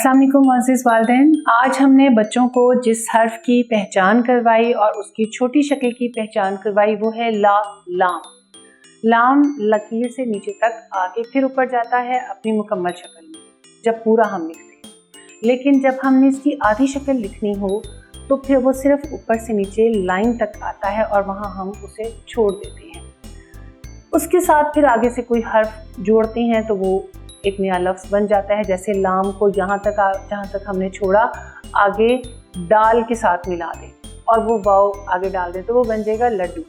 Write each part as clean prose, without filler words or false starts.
अस्सलाम वालेकुम मोअज़्ज़िज़ वालिदैन। आज हमने बच्चों को जिस हर्फ की पहचान करवाई और उसकी छोटी शक्ल की पहचान करवाई वो है ला। लाम। लाम लकीर से नीचे तक आगे फिर ऊपर जाता है अपनी मुकम्मल शक्ल में जब पूरा हम लिखते हैं, लेकिन जब हमने इसकी आधी शक्ल लिखनी हो तो फिर वो सिर्फ ऊपर से नीचे लाइन तक आता है और वहाँ हम उसे छोड़ देते हैं। उसके साथ फिर आगे से कोई हर्फ जोड़ते हैं तो वो एक नया लफ्ज़ बन जाता है। जैसे लाम को जहाँ तक हमने छोड़ा आगे डाल के साथ मिला दें और वो वाव आगे डाल दें तो वो बन जाएगा लड्डू।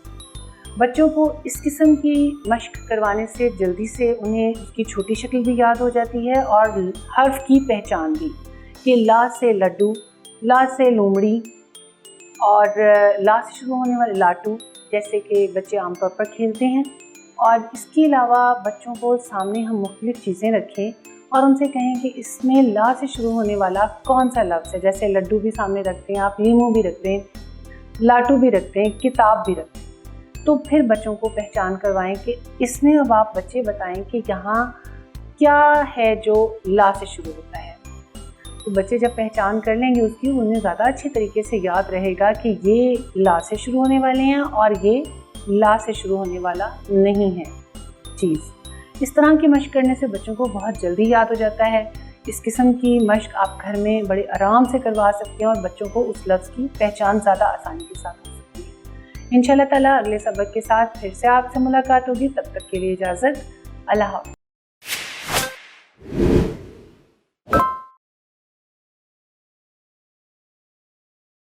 बच्चों को इस किस्म की मश्क करवाने से जल्दी से उन्हें उसकी छोटी शक्ल भी याद हो जाती है और हर्फ की पहचान भी, कि ला से लड्डू, ला से लोमड़ी और ला से शुरू होने वाले लाटू जैसे कि बच्चे आमतौर पर खेलते हैं। और इसके अलावा बच्चों को सामने हम मुख्तलिफ़ चीज़ें रखें और उनसे कहें कि इसमें ला से शुरू होने वाला कौन सा लफ्ज़ है। जैसे लड्डू भी सामने रखते हैं आप, लीमू भी रखते हैं, लाटू भी रखते हैं, किताब भी रखते हैं। तो फिर बच्चों को पहचान करवाएं कि इसमें अब आप बच्चे बताएं कि यहाँ क्या है जो ला से शुरू होता है। तो बच्चे जब पहचान कर लेंगे उसकी, उन्हें ज़्यादा अच्छे तरीके से याद रहेगा कि ये ला से शुरू होने वाले हैं और ये ला से शुरू होने वाला नहीं है चीज़। इस तरह की मश्क करने से बच्चों को बहुत जल्दी याद हो जाता है। इस किस्म की मश्क आप घर में बड़े आराम से करवा सकते हैं और बच्चों को उस लफ्ज़ की पहचान ज़्यादा आसानी के साथ हो सकती है। इंशाअल्लाह ताला अगले सबक के साथ फिर से आपसे मुलाकात होगी। तब तक के लिए इजाज़त। अल्लाह हाफ़िज़।